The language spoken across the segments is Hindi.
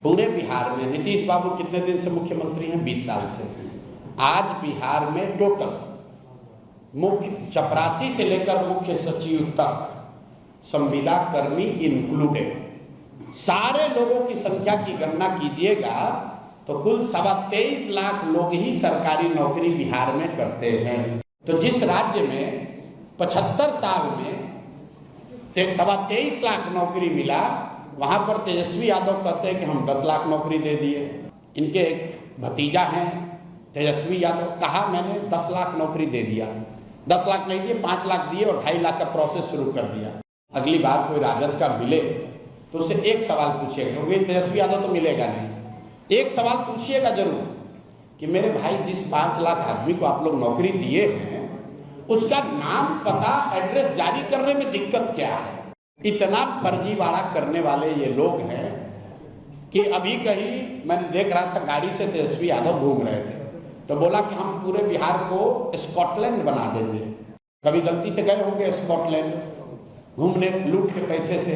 पूरे बिहार में नीतीश बाबू कितने दिन से मुख्यमंत्री हैं? 20 साल से। आज बिहार में टोटल मुख्य चपरासी से लेकर मुख्य सचिव तक, संविदा कर्मी इंक्लूडेड, सारे लोगों की संख्या की गणना कीजिएगा तो कुल 23.25 लाख लोग ही सरकारी नौकरी बिहार में करते हैं। तो जिस राज्य में 75 साल में 23.25 लाख नौकरी मिला, वहां पर तेजस्वी यादव कहते हैं कि हम 10 लाख नौकरी दे दिए। इनके एक भतीजा हैं तेजस्वी यादव, कहा मैंने 10 लाख नौकरी दे दिया। 10 लाख नहीं दिए, 5 लाख दिए और 2.5 लाख का प्रोसेस शुरू कर दिया। अगली बार कोई राजद का मिले तो उससे एक सवाल पूछिएगा, क्योंकि तेजस्वी यादव तो मिलेगा नहीं। एक सवाल पूछिएगा जरूर कि मेरे भाई जिस 5 लाख आदमी को आप लोग नौकरी दिए हैं, उसका नाम पता एड्रेस जारी करने में दिक्कत क्या है? इतना फर्जीवाड़ा करने वाले ये लोग हैं कि अभी कहीं मैंने देख रहा था, गाड़ी से तेजस्वी यादव घूम रहे थे तो बोला कि हम पूरे बिहार को स्कॉटलैंड बना देंगे। कभी गलती से गए होंगे स्कॉटलैंड घूमने लूट के पैसे से,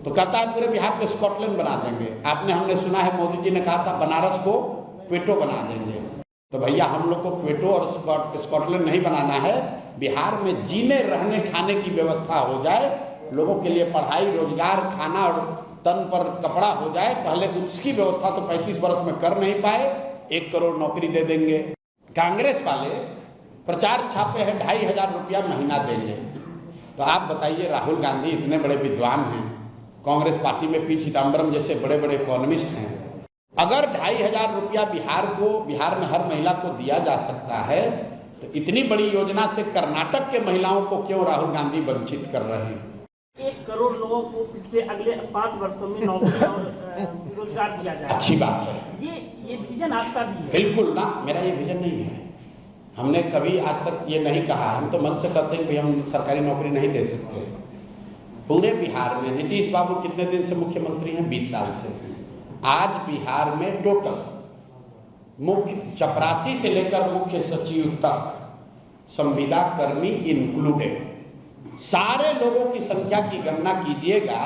तो कहता है पूरे बिहार को स्कॉटलैंड बना देंगे। आपने हमने सुना है मोदी जी ने कहा था बनारस को क्वेटो बना देंगे। तो भैया हम लोग को क्वेटो और स्कॉटलैंड नहीं बनाना है, बिहार में जीने रहने खाने की व्यवस्था हो जाए, लोगों के लिए पढ़ाई, रोजगार, खाना और तन पर कपड़ा हो जाए। पहले उसकी व्यवस्था तो 35 वर्ष में कर नहीं पाए, 1 करोड़ नौकरी दे देंगे। कांग्रेस वाले प्रचार छापे हैं 2,500 रुपया महीना देंगे। तो आप बताइए, राहुल गांधी इतने बड़े विद्वान हैं, कांग्रेस पार्टी में पी चिदम्बरम जैसे बड़े बड़े इकोनॉमिस्ट हैं, अगर 2,500 रुपया बिहार में हर महिला को दिया जा सकता है, तो इतनी बड़ी योजना से कर्नाटक के महिलाओं को क्यों राहुल गांधी वंचित कर रहे हैं? 1 करोड़ लोगों को पिछले अगले 5 वर्षों में नौकरी और रोजगार दिया जाए। अच्छी बात है। ये विजन आपका भी है? बिल्कुल ना, मेरा ये विजन नहीं है। हमने कभी आज तक ये नहीं कहा, हम तो मन से कहते हैं कि हम सरकारी नौकरी नहीं दे सकते। पूरे बिहार में नीतीश बाबू कितने दिन से मुख्यमंत्री हैं? 20 साल से। आज बिहार में टोटल मुख्य चपरासी से लेकर मुख्य सचिव तक, संविदा कर्मी इंक्लूडेड, सारे लोगों की संख्या की गणना कीजिएगा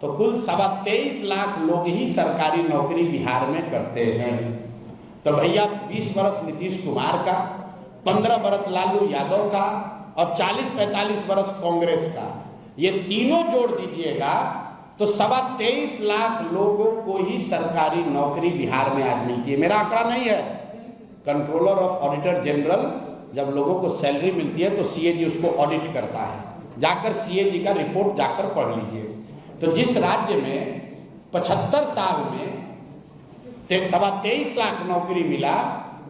तो कुल 23.25 लाख लोग ही सरकारी नौकरी बिहार में करते हैं। तो भैया 20 वर्ष नीतीश कुमार का, 15 वर्ष लालू यादव का और 40-45 वर्ष कांग्रेस का, ये तीनों जोड़ दीजिएगा तो 23.25 लाख लोगों को ही सरकारी नौकरी बिहार में आज मिलती है। मेरा आंकड़ा नहीं है, कंट्रोलर ऑफ ऑडिटर जनरल जब लोगों को सैलरी मिलती है तो सीएजी उसको ऑडिट करता है, जाकर सीएजी का रिपोर्ट जाकर पढ़ लीजिए। तो जिस राज्य में 75 साल में 23.25 लाख नौकरी मिला,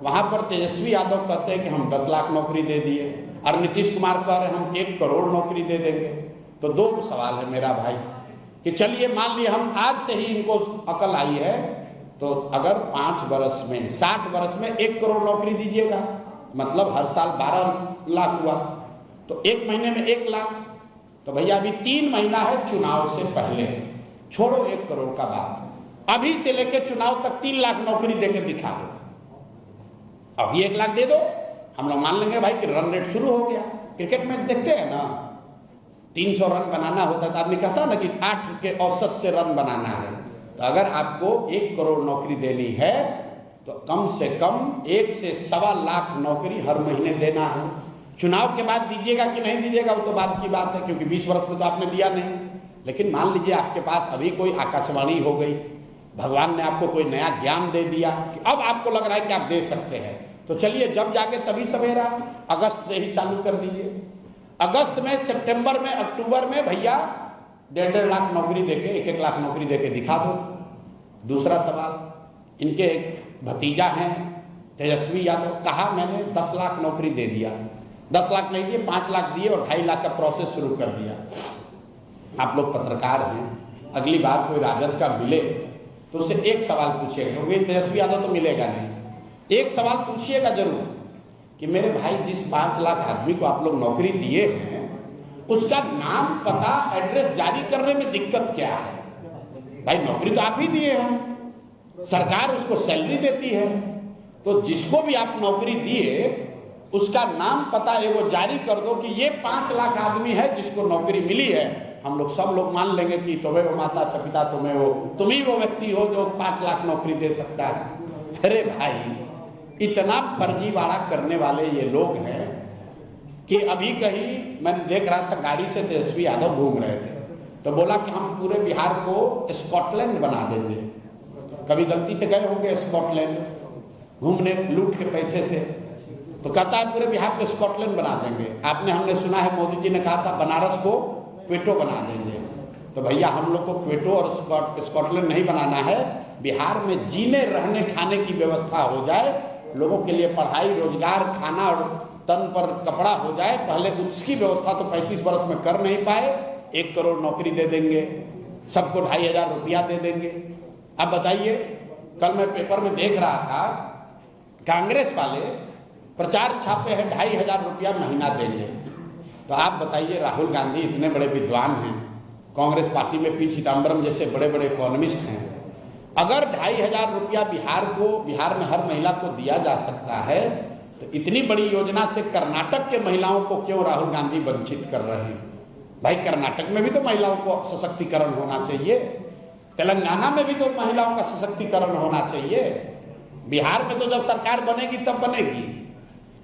वहां पर तेजस्वी यादव कहते हैं कि हम 10 लाख नौकरी दे दिए और नीतीश कुमार कह रहे हैं हम 1 करोड़ नौकरी दे देंगे। तो 2 सवाल है मेरा भाई कि चलिए मान लिया हम आज से ही इनको अकल आई है, तो अगर 5 वर्ष में 60 वर्ष में 1 करोड़ नौकरी दीजिएगा, मतलब हर साल 12 लाख हुआ, तो 1 महीने में 1 लाख। तो भैया अभी 3 महीना है चुनाव से पहले, छोड़ो 1 करोड़ का बात, अभी से लेकर चुनाव तक 3 लाख नौकरी देकर दिखा दो। अभी 1 लाख दे दो, हम लोग मान लेंगे भाई कि रन रेट शुरू हो गया। क्रिकेट मैच देखते हैं ना, 300 रन बनाना होता है तो आदमी कहता है ना कि 8 के औसत से रन बनाना है। तो अगर आपको 1 करोड़ नौकरी देनी है तो कम से कम 1 से 1.25 लाख नौकरी हर महीने देना है। चुनाव के बाद दीजिएगा कि नहीं दीजिएगा वो तो बाद की बात है, क्योंकि 20 वर्ष में तो आपने दिया नहीं। लेकिन मान लीजिए आपके पास अभी कोई आकाशवाणी हो गई, भगवान ने आपको कोई नया ज्ञान दे दिया कि अब आपको लग रहा है कि आप दे सकते हैं, तो चलिए जब जाके तभी सवेरा, अगस्त से ही चालू कर दीजिए। अगस्त में, सितंबर में, अक्टूबर में भैया 1.5 लाख नौकरी देके, 1-1 लाख नौकरी देके दिखा दो। दूसरा सवाल, इनके एक भतीजा हैं तेजस्वी यादव, कहा मैंने 10 लाख नौकरी दे दिया। 10 लाख नहीं दिए, 5 लाख दिए और 2.5 लाख का प्रोसेस शुरू कर दिया। आप लोग पत्रकार हैं, अगली बार कोई राजद का मिले तो उससे एक सवाल पूछिएगा, क्योंकि तेजस्वी यादव तो मिलेगा नहीं। एक सवाल पूछिएगा जरूर कि मेरे भाई जिस 5 लाख आदमी को आप लोग नौकरी दिए हैं, उसका नाम पता एड्रेस जारी करने में दिक्कत क्या है? भाई नौकरी तो आप ही दिए हैं, सरकार उसको सैलरी देती है, तो जिसको भी आप नौकरी दिए उसका नाम पता एगो जारी कर दो कि ये 5 लाख आदमी है जिसको नौकरी मिली है, हम लोग सब लोग मान लेंगे कि तुम्हें वो माता च पिता तुम्हें हो, तुम ही वो व्यक्ति हो जो 5 लाख नौकरी दे सकता है। अरे भाई, इतना फर्जीवाड़ा करने वाले ये लोग हैं कि अभी कहीं मैंने देख रहा था, गाड़ी से तेजस्वी यादव घूम रहे थे, तो बोला कि हम पूरे बिहार को स्कॉटलैंड बना देंगे। कभी गलती से गए होंगे स्कॉटलैंड घूमने लूट के पैसे से, तो कहता है पूरे बिहार को स्कॉटलैंड बना देंगे। आपने हमने सुना है मोदी जी ने कहा था बनारस को क्वेटो बना देंगे। तो भैया हम लोग को क्वेटो और स्कॉटलैंड नहीं बनाना है, बिहार में जीने रहने खाने की व्यवस्था हो जाए, लोगों के लिए पढ़ाई रोजगार खाना और तन पर कपड़ा हो जाए। पहले उसकी व्यवस्था तो 35 वर्ष में कर नहीं पाए। 1 करोड़ नौकरी दे देंगे, सबको 2,500 रुपया दे देंगे। अब बताइए, कल मैं पेपर में देख रहा था, कांग्रेस वाले प्रचार छापे हैं 2,500 रुपया महीना देंगे। तो आप बताइए, राहुल गांधी इतने बड़े विद्वान हैं, कांग्रेस पार्टी में पी चिदम्बरम जैसे बड़े बड़े इकोनॉमिस्ट हैं, अगर 2,500 रुपया बिहार में हर महिला को दिया जा सकता है, तो इतनी बड़ी योजना से कर्नाटक के महिलाओं को क्यों राहुल गांधी वंचित कर रहे हैं? भाई, कर्नाटक में भी तो महिलाओं को सशक्तिकरण होना चाहिए, तेलंगाना में भी तो महिलाओं का सशक्तिकरण होना चाहिए। बिहार में तो जब सरकार बनेगी तब बनेगी।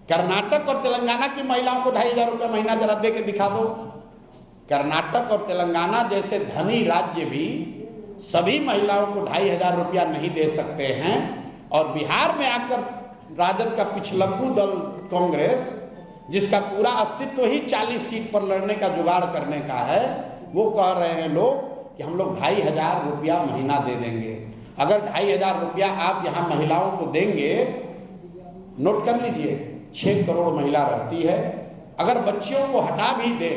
कर्नाटक और तेलंगाना की महिलाओं को 2,500 रुपया महीना जरा दे के दिखा दो। कर्नाटक और तेलंगाना जैसे धनी राज्य भी सभी महिलाओं को 2,500 रुपया नहीं दे सकते हैं, और बिहार में आकर राजद का पिछलग्गू दल कांग्रेस, जिसका पूरा अस्तित्व ही 40 सीट पर लड़ने का जुगाड़ करने का है, वो कह रहे हैं लोग कि हम लोग 2,500 रुपया महीना दे देंगे। अगर 2,500 रुपया आप यहाँ महिलाओं को देंगे, नोट कर लीजिए, 6 करोड़ महिला रहती है। अगर बच्चियों को हटा भी दें,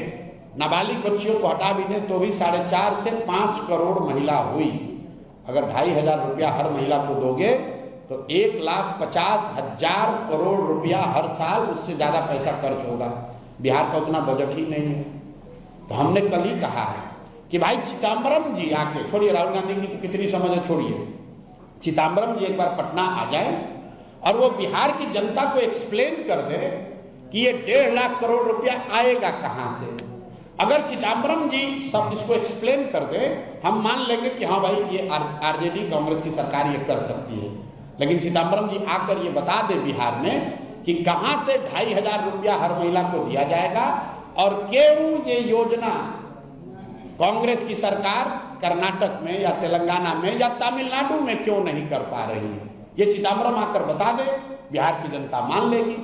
नाबालिग बच्चियों को हटा भी दें, तो भी 4.5 से 5 करोड़ महिला हुई। अगर 2,500 रुपया हर महिला को दोगे तो 1,50,000 करोड़ रुपया हर साल, उससे ज़्यादा पैसा खर्च होगा। बिहार का उतना बजट ही नहीं है। तो हमने कल ही कहा है कि भाई चिदम्बरम जी आके, छोड़िए राहुल गांधी की तो कितनी समझ है, छोड़िए, चिदम्बरम जी एक बार पटना आ जाए और वो बिहार की जनता को एक्सप्लेन कर दे कि ये 1.5 लाख करोड़ रुपया आएगा कहाँ से। अगर चिदम्बरम जी सब इसको एक्सप्लेन कर दे, हम मान लेंगे कि हाँ भाई ये आरजेडी कांग्रेस की सरकार ये कर सकती है। लेकिन चिदम्बरम जी आकर ये बता दे बिहार में कि कहाँ से 2,500 रुपया हर महिला को दिया जाएगा, और क्यों ये योजना कांग्रेस की सरकार कर्नाटक में या तेलंगाना में या तमिलनाडु में क्यों नहीं कर पा रही है। ये चिदम्बरम आकर बता दे, बिहार की जनता मान लेगी।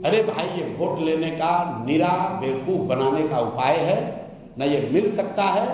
अरे भाई, ये वोट लेने का निरा बेवकूफ बनाने का उपाय है, न ये मिल सकता है।